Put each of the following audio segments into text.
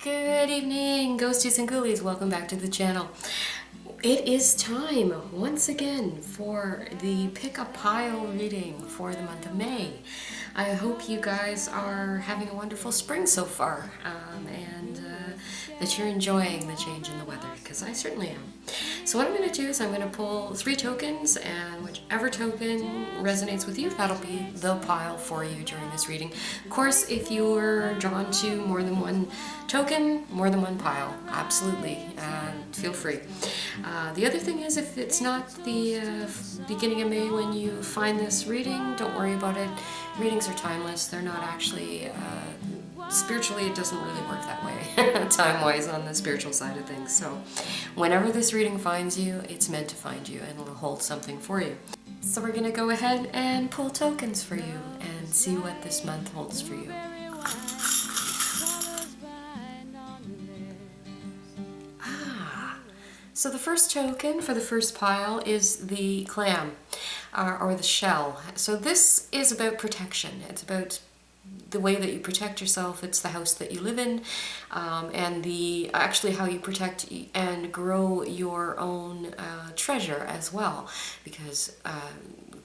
Good evening, ghosties and ghoulies. Welcome back to the channel. It is time once again for the pick a pile reading for the month of May. I hope you guys are having a wonderful spring so far, and that you're enjoying the change in the weather, because I certainly am. So what I'm going to do is I'm going to pull 3 tokens, and whichever token resonates with you, that'll be the pile for you during this reading. Of course, if you're drawn to more than one token, more than one pile, absolutely, feel free. The other thing is, if it's not the beginning of May when you find this reading, don't worry about it. Readings are timeless. They're not actually, spiritually it doesn't really work that way, time-wise on the spiritual side of things. So whenever this reading finds you, it's meant to find you and it'll hold something for you. So we're going to go ahead and pull tokens for you and see what this month holds for you. So the first token for the first pile is the CLAM, or the shell. So this is about protection. It's about the way that you protect yourself. It's the house that you live in, and actually how you protect and grow your own treasure as well, because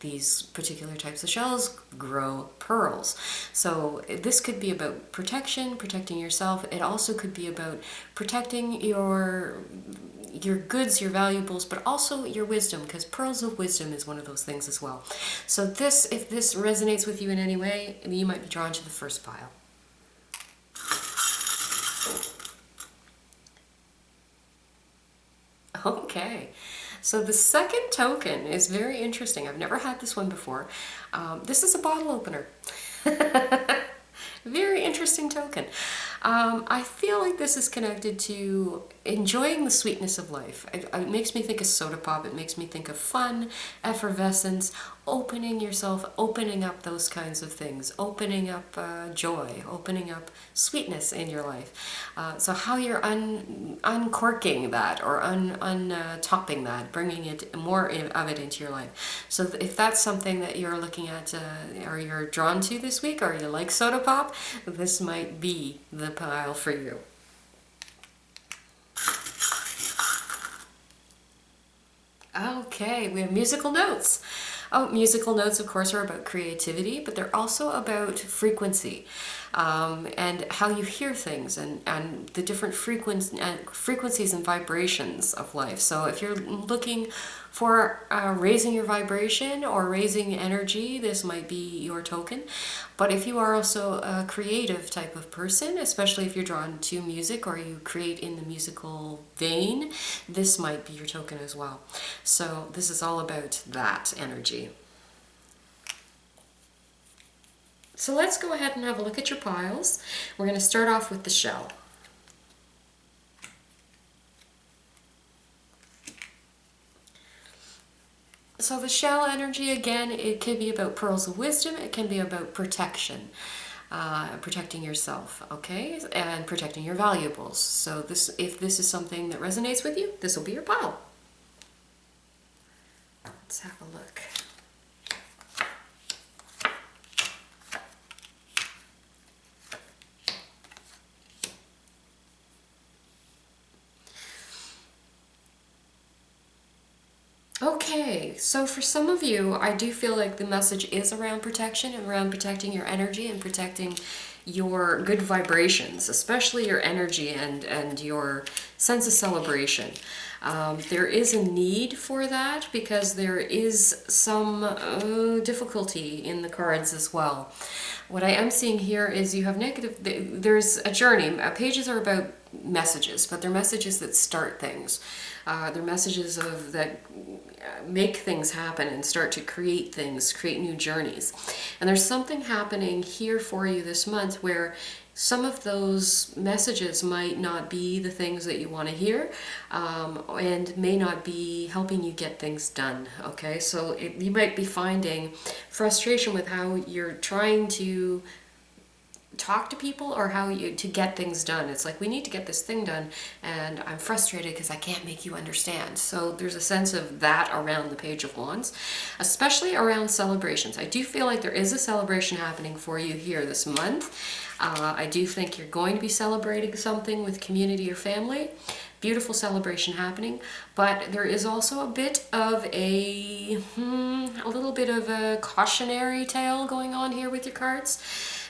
these particular types of shells grow pearls. So this could be about protection, protecting yourself. It also could be about protecting your goods, your valuables, but also your wisdom, because pearls of wisdom is one of those things as well. So if this resonates with you in any way, you might be drawn to the first pile. Okay, so the second token is very interesting. I've never had this one before. This is a bottle opener. Very interesting token. I feel like this is connected to enjoying the sweetness of life. It makes me think of soda pop. It makes me think of fun, effervescence, opening yourself, opening up those kinds of things, opening up joy, opening up sweetness in your life. So how you're uncorking that or untopping that, bringing it more of it into your life. So if that's something that you're looking at or you're drawn to this week, or you like soda pop, this might be the pile for you. Okay, we have musical notes. Oh, musical notes, of course, are about creativity, but they're also about frequency, and how you hear things, and the different frequencies and vibrations of life. So if you're looking for raising your vibration or raising energy, this might be your token. But if you are also a creative type of person, especially if you're drawn to music or you create in the musical vein, this might be your token as well. So this is all about that energy. So let's go ahead and have a look at your piles. We're going to start off with the shell. So the shell energy, again, it can be about pearls of wisdom. It can be about protection, protecting yourself, okay, and protecting your valuables. So if this is something that resonates with you, this will be your pile. Let's have a look. Okay, so for some of you, I do feel like the message is around protection and around protecting your energy and protecting your good vibrations, especially your energy and your sense of celebration. There is a need for that because there is some difficulty in the cards as well. What I am seeing here is you have there's a journey. Pages are about messages, but they're messages that start things. They're messages that make things happen and start to create things, create new journeys. And there's something happening here for you this month where some of those messages might not be the things that you want to hear, and may not be helping you get things done, okay? So you might be finding frustration with how you're trying to talk to people or how you to get things done. It's like, we need to get this thing done and I'm frustrated because I can't make you understand. So there's a sense of that around the Page of Wands, especially around celebrations. I do feel like there is a celebration happening for you here this month. I do think you're going to be celebrating something with community or family. Beautiful celebration happening, but there is also a bit of a little bit of a cautionary tale going on here with your cards,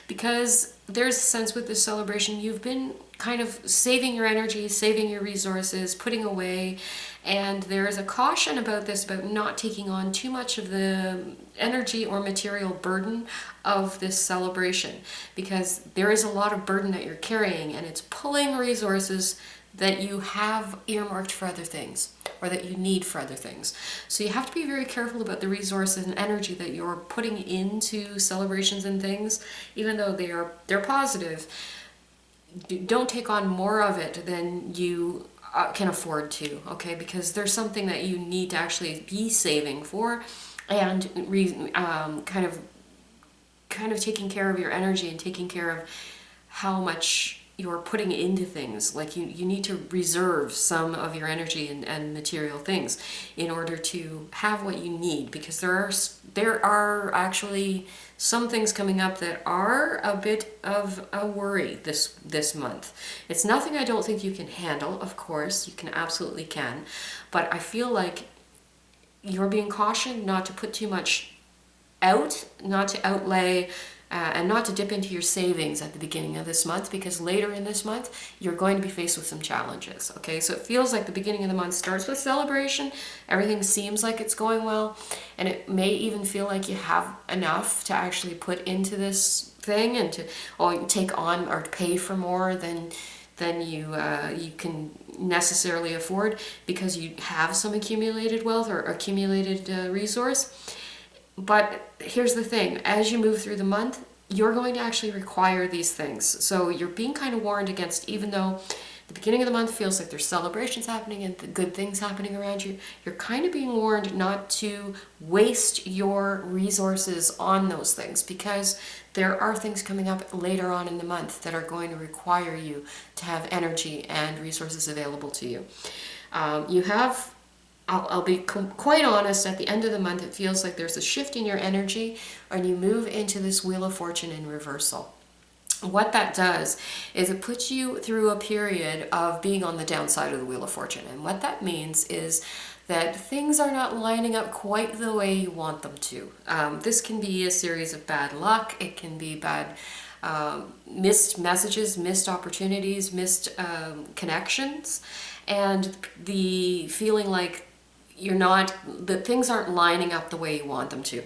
because there's a sense with this celebration you've been kind of saving your energy, saving your resources, putting away, and there is a caution about this, about not taking on too much of the energy or material burden of this celebration, because there is a lot of burden that you're carrying and it's pulling resources that you have earmarked for other things or that you need for other things. So you have to be very careful about the resources and energy that you're putting into celebrations and things, even though they're positive. Don't take on more of it than you can afford to, okay? Because there's something that you need to actually be saving for, and kind of taking care of your energy and taking care of how much you're putting into things. Like you need to reserve some of your energy and material things in order to have what you need, because there are actually some things coming up that are a bit of a worry this month. It's nothing I don't think you can handle. Of course, you can, absolutely can, but I feel like you're being cautioned not to put too much out, not to outlay, and not to dip into your savings at the beginning of this month, because later in this month you're going to be faced with some challenges. Okay, so it feels like the beginning of the month starts with celebration, everything seems like it's going well, and it may even feel like you have enough to actually put into this thing and to take on or pay for more than you can necessarily afford, because you have some accumulated wealth or accumulated resource. But here's the thing, as you move through the month, you're going to actually require these things. So you're being kind of warned against, even though the beginning of the month feels like there's celebrations happening and the good things happening around you, you're kind of being warned not to waste your resources on those things, because there are things coming up later on in the month that are going to require you to have energy and resources available to you. I'll be quite honest, at the end of the month it feels like there's a shift in your energy and you move into this Wheel of Fortune in reversal. What that does is it puts you through a period of being on the downside of the Wheel of Fortune, and what that means is that things are not lining up quite the way you want them to. This can be a series of bad luck, it can be bad missed messages, missed opportunities, missed connections, and the feeling like that things aren't lining up the way you want them to.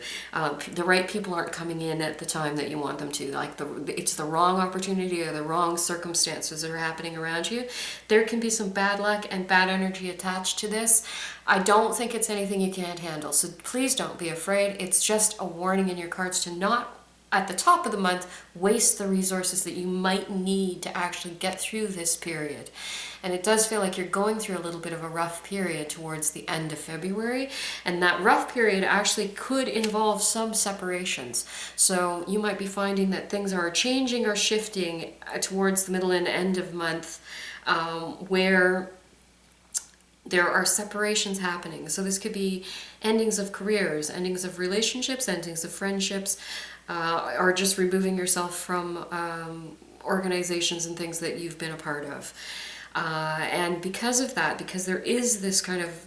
The right people aren't coming in at the time that you want them to. Like it's the wrong opportunity or the wrong circumstances that are happening around you. There can be some bad luck and bad energy attached to this. I don't think it's anything you can't handle. So please don't be afraid. It's just a warning in your cards to not, at the top of the month, waste the resources that you might need to actually get through this period. And it does feel like you're going through a little bit of a rough period towards the end of February, and that rough period actually could involve some separations. So you might be finding that things are changing or shifting towards the middle and end of month, where there are separations happening. So this could be endings of careers, endings of relationships, endings of friendships, or just removing yourself from organizations and things that you've been a part of. And because of that, because there is this kind of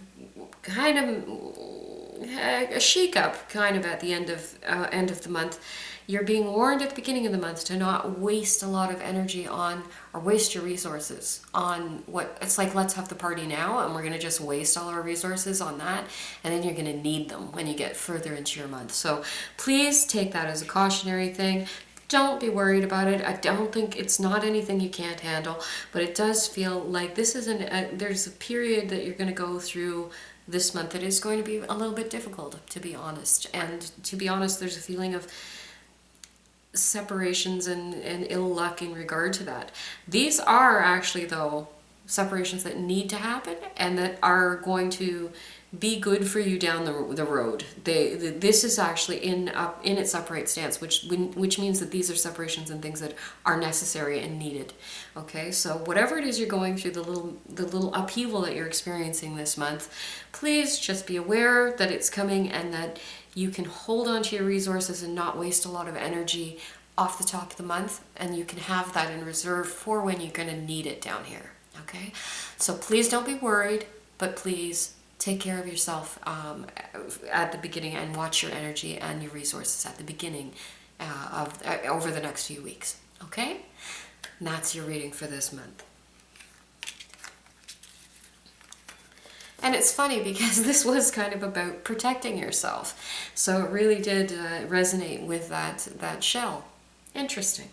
a shake-up kind of at the end of the month, you're being warned at the beginning of the month to not waste a lot of energy on, or waste your resources on what it's like, let's have the party now and we're going to just waste all our resources on that, and then you're going to need them when you get further into your month. So please take that as a cautionary thing. Don't be worried about it. I don't think it's not anything you can't handle, but it does feel like this is there's a period that you're going to go through this month that is going to be a little bit difficult, to be honest. And to be honest, there's a feeling of separations and ill luck in regard to that. These are actually, though, separations that need to happen and that are going to be good for you down the road. This is actually in its upright stance, which means that these are separations and things that are necessary and needed. Okay, so whatever it is you're going through, the little upheaval that you're experiencing this month, please just be aware that it's coming and that you can hold on to your resources and not waste a lot of energy off the top of the month, and you can have that in reserve for when you're going to need it down here. Okay, so please don't be worried, but please take care of yourself at the beginning, and watch your energy and your resources at the beginning over the next few weeks. Okay, and that's your reading for this month. And it's funny because this was kind of about protecting yourself, so it really did resonate with that shell. Interesting.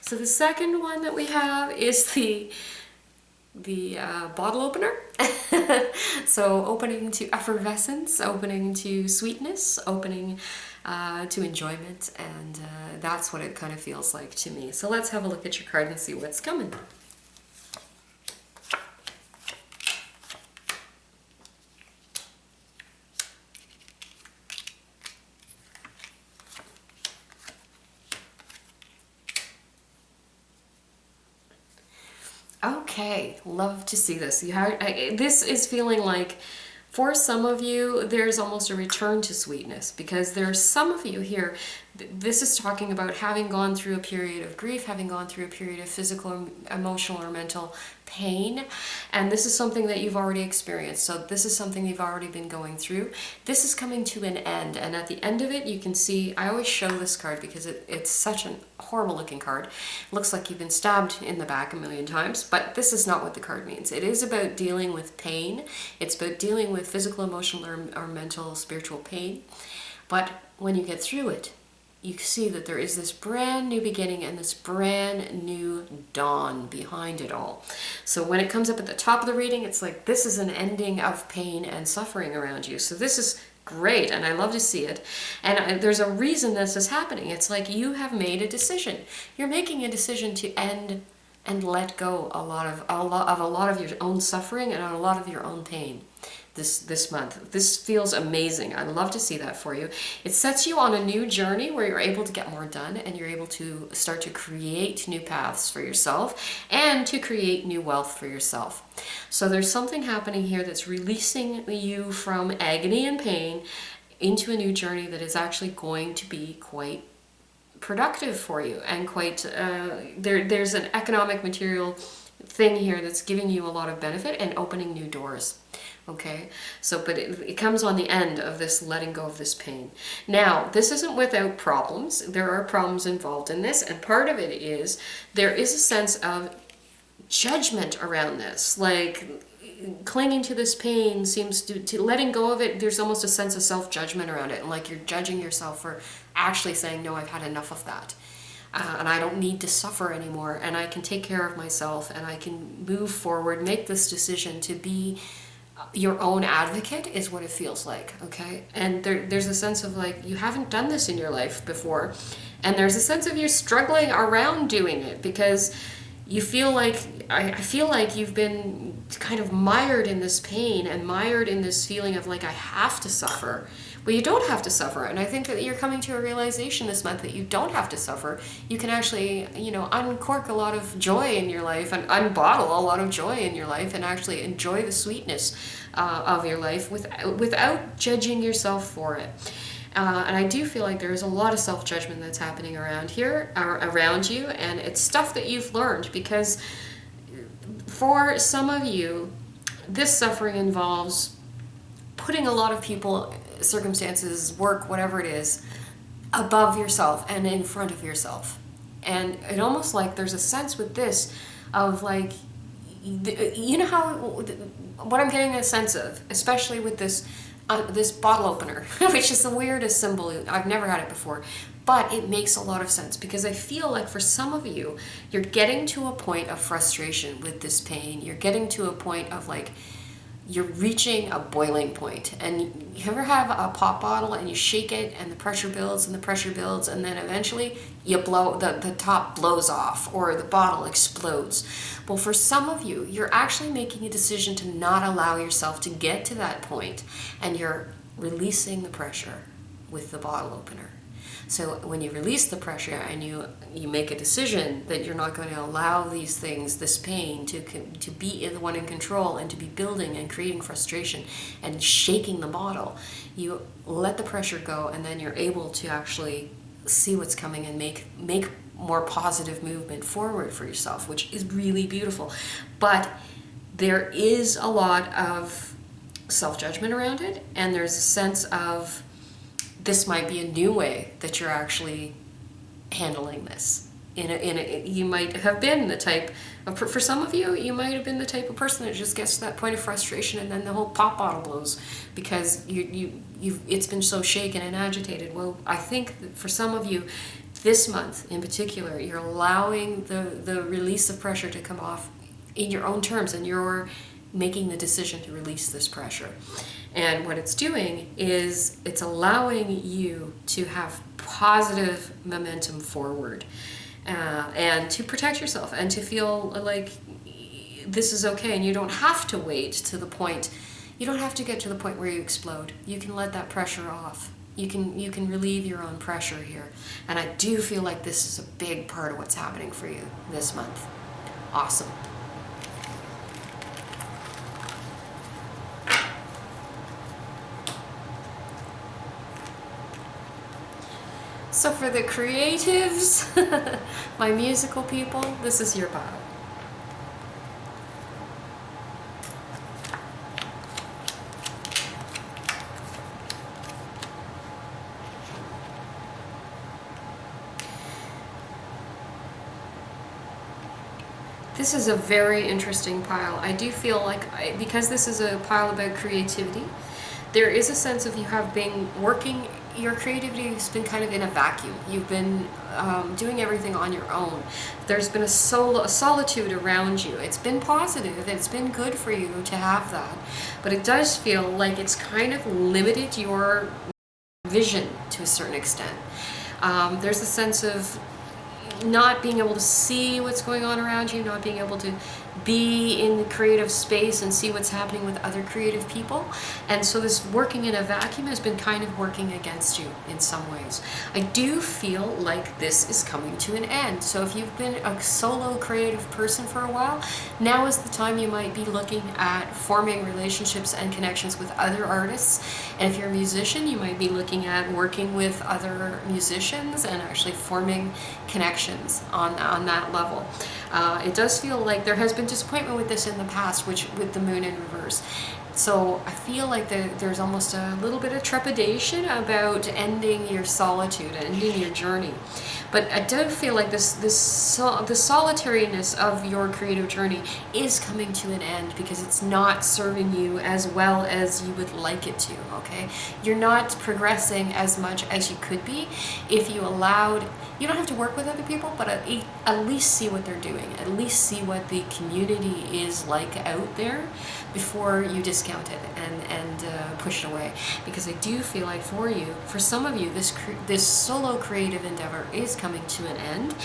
So the second one that we have is the bottle opener. So opening to effervescence, opening to sweetness, opening to enjoyment, and that's what it kind of feels like to me. So let's have a look at your card and see what's coming. Okay, love to see this. This is feeling like, for some of you, there's almost a return to sweetness, because there's some of you here, this is talking about having gone through a period of grief, having gone through a period of physical, emotional, or mental pain, and this is something that you've already experienced. So this is something you've already been going through. This is coming to an end, and at the end of it, you can see, I always show this card because it's such a horrible looking card. It looks like you've been stabbed in the back a million times, but this is not what the card means. It is about dealing with pain. It's about dealing with physical, emotional, or mental, spiritual pain. But when you get through it, you see that there is this brand new beginning and this brand new dawn behind it all. So when it comes up at the top of the reading, it's like this is an ending of pain and suffering around you. So this is great, and I love to see it. And there's a reason this is happening. It's like you have made a decision. You're making a decision to end and let go a lot of your own suffering and a lot of your own pain this month. This feels amazing. I'd love to see that for you. It sets you on a new journey where you're able to get more done, and you're able to start to create new paths for yourself and to create new wealth for yourself. So there's something happening here that's releasing you from agony and pain into a new journey that is actually going to be quite productive for you, and quite there's an economic material thing here that's giving you a lot of benefit and opening new doors. Okay, so but it comes on the end of this letting go of this pain. Now, this isn't without problems. There are problems involved in this, and part of it is there is a sense of judgment around this. Like, clinging to this pain seems to letting go of it, there's almost a sense of self-judgment around it, and like you're judging yourself for actually saying, no, I've had enough of that. And I don't need to suffer anymore, and I can take care of myself, and I can move forward, make this decision to be your own advocate, is what it feels like. Okay, and there's a sense of like you haven't done this in your life before, and there's a sense of you struggling around doing it because you feel like I feel like you've been kind of mired in this pain and mired in this feeling of like I have to suffer. Well, you don't have to suffer, and I think that you're coming to a realization this month that you don't have to suffer. You can actually, uncork a lot of joy in your life and unbottle a lot of joy in your life and actually enjoy the sweetness of your life without judging yourself for it. And I do feel like there's a lot of self-judgment that's happening around here, around you, and it's stuff that you've learned, because for some of you, this suffering involves putting a lot of people, circumstances, work, whatever it is, above yourself and in front of yourself. And it almost like there's a sense with this of like, you know how, what I'm getting a sense of, especially with this bottle opener, which is the weirdest symbol. I've never had it before, but it makes a lot of sense because I feel like for some of you, you're getting to a point of frustration with this pain. You're getting to a point of like, you're reaching a boiling point. And you ever have a pop bottle and you shake it and the pressure builds and the pressure builds, and then eventually you blow, the top blows off or the bottle explodes. Well, for some of you, you're actually making a decision to not allow yourself to get to that point, and you're releasing the pressure with the bottle opener. So when you release the pressure and you make a decision that you're not going to allow these things, this pain, to be the one in control and to be building and creating frustration and shaking the bottle, you let the pressure go, and then you're able to actually see what's coming and make more positive movement forward for yourself, which is really beautiful. But there is a lot of self-judgment around it, and there's a sense of this might be a new way that you're actually handling this. You might have been the type of, for some of you, you might have been the type of person that just gets to that point of frustration and then the whole pop bottle blows because it's been so shaken and agitated. Well, I think that for some of you, this month in particular, you're allowing the release of pressure to come off in your own terms, and you're making the decision to release this pressure. And what it's doing is it's allowing you to have positive momentum forward, and to protect yourself and to feel like this is okay. And you don't have to wait to the point, you don't have to get to the point where you explode. You can let that pressure off. You can relieve your own pressure here. And I do feel like this is a big part of what's happening for you this month. Awesome. So for the creatives, my musical people, this is your pile. This is a very interesting pile. I do feel like, because this is a pile about creativity, there is a sense of you have been working, your creativity has been kind of in a vacuum. You've been doing everything on your own. There's been a solitude around you. It's been positive, it's been good for you to have that. But it does feel like it's kind of limited your vision to a certain extent. There's a sense of not being able to see what's going on around you, not being able to be in the creative space and see what's happening with other creative people. And so this working in a vacuum has been kind of working against you in some ways. I do feel like this is coming to an end. So if you've been a solo creative person for a while, now is the time you might be looking at forming relationships and connections with other artists. And if you're a musician, you might be looking at working with other musicians and actually forming connections on that level. It does feel like there has been disappointment with this in the past, which with the moon in reverse. So I feel like there's almost a little bit of trepidation about ending your solitude, ending your journey. But I do feel like the solitariness of your creative journey is coming to an end because it's not serving you as well as you would like it to, okay? You're not progressing as much as you could be if you allowed, you don't have to work with other people, but at least see what they're doing, at least see what the community is like out there before you discount it and push it away. Because I do feel like for some of you, this solo creative endeavor is coming to an end,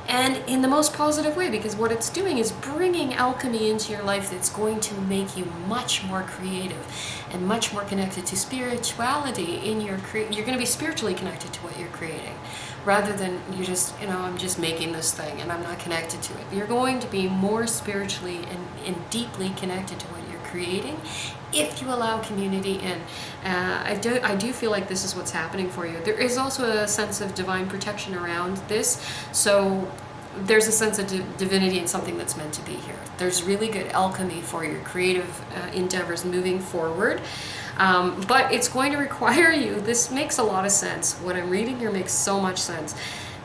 and in the most positive way, because what it's doing is bringing alchemy into your life that's going to make you much more creative and much more connected to spirituality in your you're going to be spiritually connected to what you're creating, rather than you're just, I'm just making this thing and I'm not connected to it. You're going to be more spiritually and deeply connected to what you're creating if you allow community in. I do feel like this is what's happening for you. There is also a sense of divine protection around this, so there's a sense of divinity in something that's meant to be here. There's really good alchemy for your creative endeavors moving forward. But it's going to require you, this makes a lot of sense. What I'm reading here makes so much sense.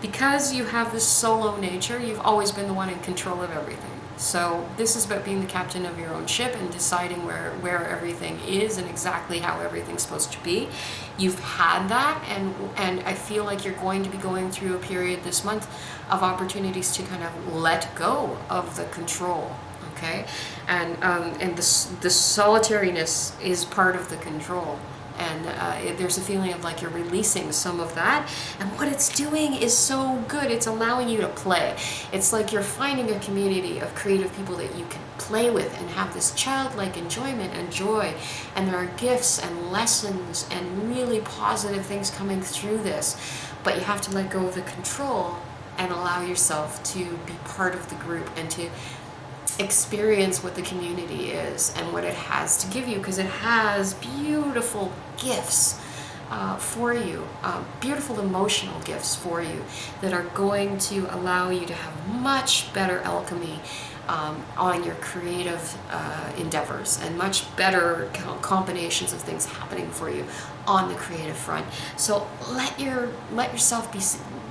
Because you have this solo nature, you've always been the one in control of everything. So this is about being the captain of your own ship and deciding where everything is and exactly how everything's supposed to be. You've had that, and I feel like you're going to be going through a period this month of opportunities to kind of let go of the control. okay? And the solitariness is part of the control. And there's a feeling of like you're releasing some of that, and what it's doing is so good. It's allowing you to play. It's like you're finding a community of creative people that you can play with and have this childlike enjoyment and joy, and there are gifts and lessons and really positive things coming through this, but you have to let go of the control and allow yourself to be part of the group and to experience what the community is and what it has to give you, because it has beautiful gifts for you, beautiful emotional gifts for you that are going to allow you to have much better alchemy on your creative endeavors, and much better combinations of things happening for you on the creative front. So let yourself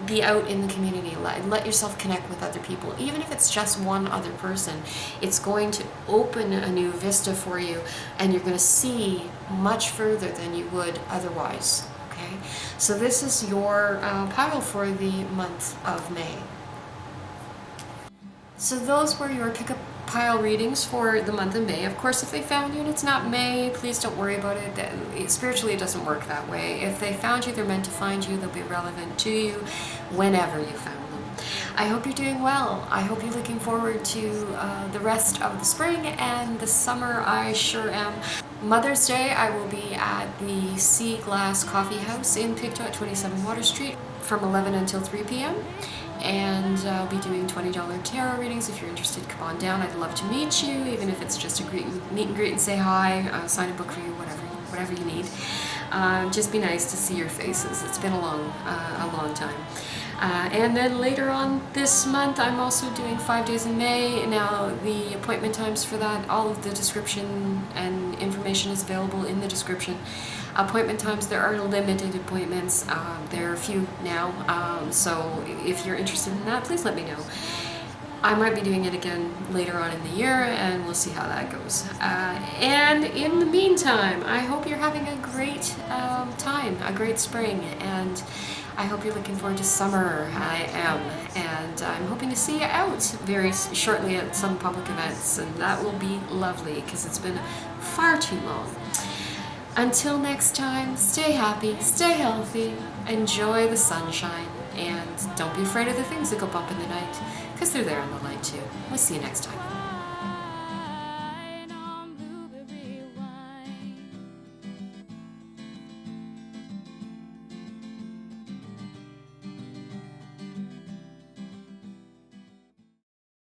be out in the community, let yourself connect with other people, even if it's just one other person. It's going to open a new vista for you, and you're going to see much further than you would otherwise. Okay, so this is your pile for the month of May. So those were your pick a pile readings for the month of May. Of course, if they found you and it's not May, please don't worry about it. Spiritually, it doesn't work that way. If they found you, they're meant to find you. They'll be relevant to you whenever you found them. I hope you're doing well. I hope you're looking forward to the rest of the spring and the summer. I sure am. Mother's Day, I will be at the Sea Glass Coffee House in Pictou at 27 Water Street from 11 until 3 p.m. And I'll be doing $20 tarot readings. If you're interested, come on down. I'd love to meet you, even if it's just a meet and greet and say hi, sign a book for you, whatever you need. Just be nice to see your faces. It's been a long time. And then later on this month, I'm also doing 5 days in May. Now, the appointment times for that, all of the description and information is available in the description. Appointment times, there are limited appointments. There are a few now, so if you're interested in that, please let me know. I might be doing it again later on in the year, and we'll see how that goes. And in the meantime, I hope you're having a great time, a great spring, and I hope you're looking forward to summer. I am, and I'm hoping to see you out very shortly at some public events, and that will be lovely because it's been far too long. Until next time, stay happy, stay healthy, enjoy the sunshine, and don't be afraid of the things that go bump in the night, because they're there in the light too. We'll see you next time.